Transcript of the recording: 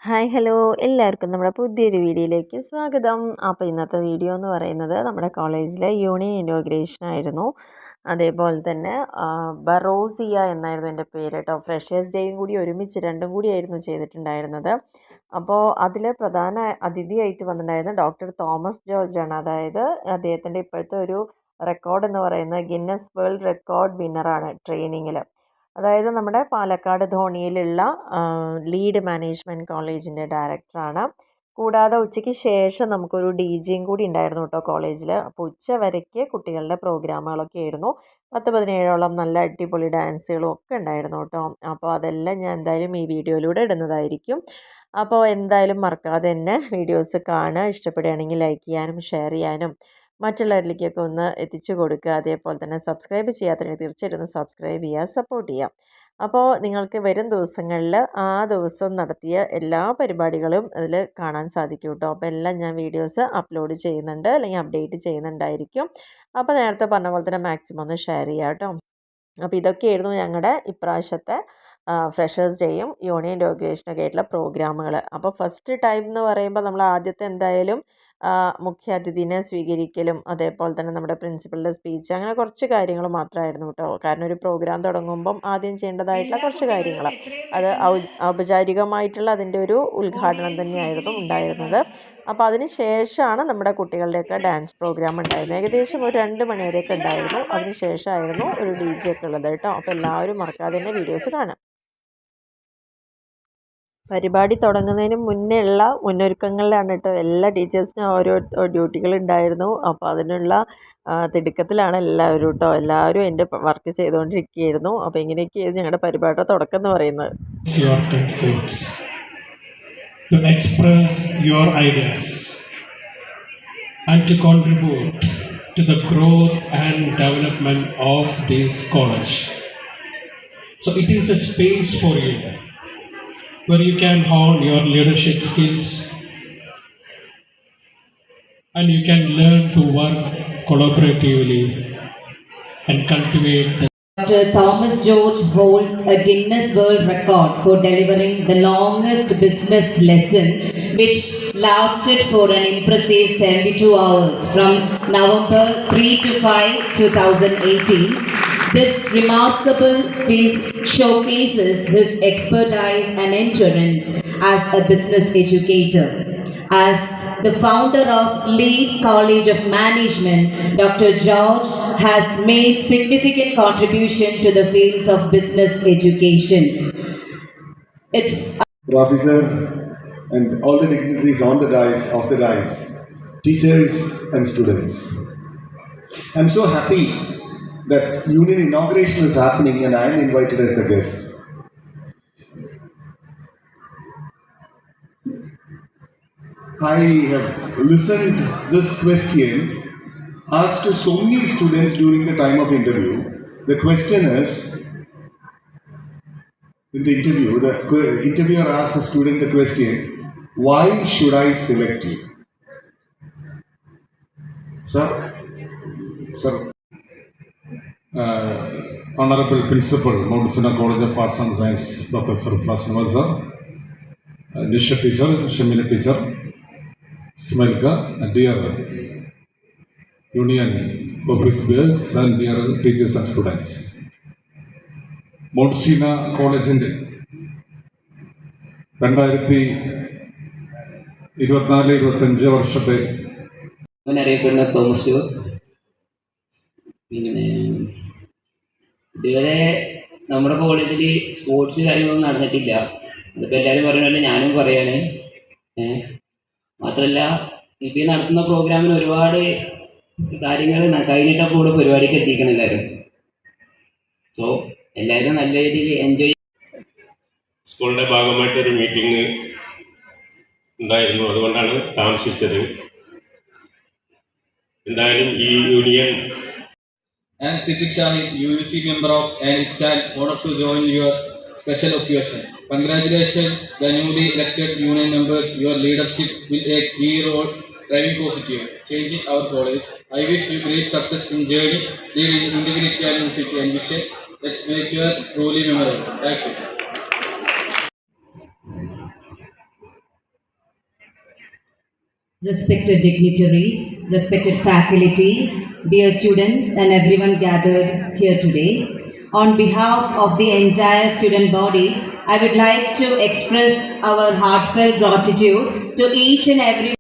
Hi hello എല്ലാവർക്കും നമ്മുടെ പുതിയൊരു വീഡിയോയിലേക്ക് സ്വാഗതം. അപ്പോൾ ഇന്നത്തെ വീഡിയോ എന്ന് പറയുന്നത് നമ്മുടെ കോളേജിലെ യൂണിയൻ ഇനോഗ്രേഷൻ ആയിരുന്നു. അതേപോലെ തന്നെ ബറോസിയ എന്നായിരുന്നു എൻ്റെ പേര് കേട്ടോ. ഫ്രഷേഴ്സ് ഡേയും കൂടി ഒരുമിച്ച് രണ്ടും കൂടിയായിരുന്നു ചെയ്തിട്ടുണ്ടായിരുന്നത്. അപ്പോൾ അതിൽ പ്രധാന അതിഥിയായിട്ട് വന്നിട്ടുണ്ടായിരുന്നത് ഡോക്ടർ തോമസ് ജോർജ് ആണ്. അതായത് അദ്ദേഹത്തിൻ്റെ ഇപ്പോഴത്തെ ഒരു റെക്കോർഡ് എന്ന് പറയുന്നത് ഗിന്നസ് വേൾഡ് റെക്കോർഡ് വിന്നറാണ് ട്രെയിനിങ്ങിൽ. അതായത് നമ്മുടെ പാലക്കാട് ധോണിയിലുള്ള ലീഡ് മാനേജ്മെൻറ്റ് കോളേജിൻ്റെ ഡയറക്ടറാണ്. കൂടാതെ ഉച്ചയ്ക്ക് ശേഷം നമുക്കൊരു ജിയും കൂടി ഉണ്ടായിരുന്നു കേട്ടോ കോളേജിൽ. അപ്പോൾ ഉച്ച വരയ്ക്ക് കുട്ടികളുടെ പ്രോഗ്രാമുകളൊക്കെ ആയിരുന്നു. 10-17ഓളം നല്ല അടിപൊളി ഡാൻസുകളും ഒക്കെ ഉണ്ടായിരുന്നു കേട്ടോ. അപ്പോൾ അതെല്ലാം ഞാൻ എന്തായാലും ഈ വീഡിയോയിലൂടെ ഇടുന്നതായിരിക്കും. അപ്പോൾ എന്തായാലും മറക്കാതെ തന്നെ വീഡിയോസ് കാണുക. ഇഷ്ടപ്പെടുകയാണെങ്കിൽ ലൈക്ക് ചെയ്യാനും ഷെയർ ചെയ്യാനും മറ്റുള്ളവരിലേക്കൊക്കെ ഒന്ന് എത്തിച്ചു കൊടുക്കുക. അതേപോലെ തന്നെ സബ്സ്ക്രൈബ് ചെയ്യാത്തവരെ തീർച്ചയായിട്ടും ഒന്ന് സബ്സ്ക്രൈബ് ചെയ്യുക, സപ്പോർട്ട് ചെയ്യാം. അപ്പോൾ നിങ്ങൾക്ക് വരും ദിവസങ്ങളിൽ ആ ദിവസം നടത്തിയ എല്ലാ പരിപാടികളും അതിൽ കാണാൻ സാധിക്കും കേട്ടോ. അപ്പോൾ എല്ലാം ഞാൻ വീഡിയോസ് അപ്ലോഡ് ചെയ്യുന്നുണ്ട്, അല്ലെങ്കിൽ അപ്ഡേറ്റ് ചെയ്യുന്നുണ്ടായിരിക്കും. അപ്പോൾ നേരത്തെ പറഞ്ഞ പോലെ തന്നെ മാക്സിമം ഒന്ന് ഷെയർ ചെയ്യാം കേട്ടോ. അപ്പോൾ ഇതൊക്കെയായിരുന്നു ഞങ്ങളുടെ ഇപ്രാവശ്യത്തെ ഫ്രഷേഴ്സ് ഡേയും യൂണിയൻ ഇനോഗ്രേഷനൊക്കെ ആയിട്ടുള്ള പ്രോഗ്രാമുകൾ. അപ്പോൾ ഫസ്റ്റ് ടൈം എന്ന് പറയുമ്പോൾ നമ്മൾ ആദ്യത്തെ എന്തായാലും മുഖ്യ അതിഥിനെ സ്വീകരിക്കലും അതേപോലെ തന്നെ നമ്മുടെ പ്രിൻസിപ്പലിൻ്റെ സ്പീച്ച്, അങ്ങനെ കുറച്ച് കാര്യങ്ങൾ മാത്രമായിരുന്നു കേട്ടോ. കാരണം ഒരു പ്രോഗ്രാം തുടങ്ങുമ്പം ആദ്യം ചെയ്യേണ്ടതായിട്ടുള്ള കുറച്ച് കാര്യങ്ങൾ, അത് ഔപചാരികമായിട്ടുള്ള അതിൻ്റെ ഒരു ഉദ്ഘാടനം തന്നെയായിരുന്നു ഉണ്ടായിരുന്നത്. അപ്പോൾ അതിന് ശേഷമാണ് നമ്മുടെ കുട്ടികളുടെയൊക്കെ ഡാൻസ് പ്രോഗ്രാം ഉണ്ടായിരുന്നത്. ഏകദേശം ഒരു 2 മണി വരെയൊക്കെ ഉണ്ടായിരുന്നു. അതിന് ശേഷമായിരുന്നു ഒരു DJ ഒക്കെ ഉള്ളത് കേട്ടോ. അപ്പോൾ എല്ലാവരും മറക്കാതെ തന്നെ വീഡിയോസ് കാണാം. പരിപാടി തുടങ്ങുന്നതിന് മുന്നേ ഉള്ള മുന്നൊരുക്കങ്ങളിലാണ് കേട്ടോ. എല്ലാ ടീച്ചേഴ്സിനും ഓരോ ഡ്യൂട്ടികളുണ്ടായിരുന്നു. അപ്പോൾ അതിനുള്ള തിടുക്കത്തിലാണ് എല്ലാവരും കേട്ടോ. എല്ലാവരും എൻ്റെ വർക്ക് ചെയ്തുകൊണ്ടിരിക്കുകയായിരുന്നു. അപ്പോൾ ഇങ്ങനെയൊക്കെയായിരുന്നു ഞങ്ങളുടെ പരിപാടിയുടെ തുടക്കം എന്ന് പറയുന്നത്. To express your ideas and to contribute to the growth and development of this college. So it is a space for you where you can hone your leadership skills and you can learn to work collaboratively and cultivate the Dr. Thomas George holds a Guinness World Record for delivering the longest business lesson, which lasted for an impressive 72 hours from November 3 to 5, 2018. This remarkable feat showcases his expertise and endurance as a business educator. As the founder of Lead College of Management, Dr. George has made significant contribution to the fields of business education. It's Professor and all the dignitaries on the dais, teachers and students. I'm so happy that union inauguration is happening and I am invited as the guest. I have listened this question asked to so many students during the time of interview. The question is, in the interview, the interviewer asked the student the question, why should I select you? Sir? Honorable Principal, Mount Sinai College of Arts and Science, Professor Fasnavaza, Nisha teacher, Shamina teacher, Smelka, dear Union office bears and dear teachers and students. Mount Sinai College in 2024-25 വർഷത്തെ അറിയപ്പെടുന്ന Thomas George. പിന്നെ ഇതുവരെ നമ്മുടെ കോളേജിൽ sports കാര്യങ്ങളൊന്നും നടന്നിട്ടില്ല. അതിപ്പോൾ എല്ലാവരും പറയുന്നതല്ല, ഞാനും പറയാണ്. മാത്രമല്ല ഇപ്പോൾ ഈ നടത്തുന്ന പ്രോഗ്രാമിന് ഒരുപാട് കാര്യങ്ങൾ കഴിഞ്ഞിട്ടപ്പോൾ കൂടെ പരിപാടിക്ക് എത്തിക്കണം എല്ലാവരും. സോ എല്ലാവരും നല്ല രീതിയിൽ എൻജോയ്. സ്കൂളിൻ്റെ ഭാഗമായിട്ടൊരു മീറ്റിംഗ് ഉണ്ടായിരുന്നു, അതുകൊണ്ടാണ് താമസിച്ചത്. എന്തായാലും ഈ union and Sitik Shahid, UUC member of, and it's an honor to join your special occasion. Congratulations, the newly elected union members. Your leadership will a key role driving positive change in our college. I wish you great success in journey, leading integrity and unity and vision. Let's make you truly memorable. Thank you. respected dignitaries, respected faculty, dear students, and everyone gathered here today. On behalf of the entire student body, I would like to express our heartfelt gratitude to each and every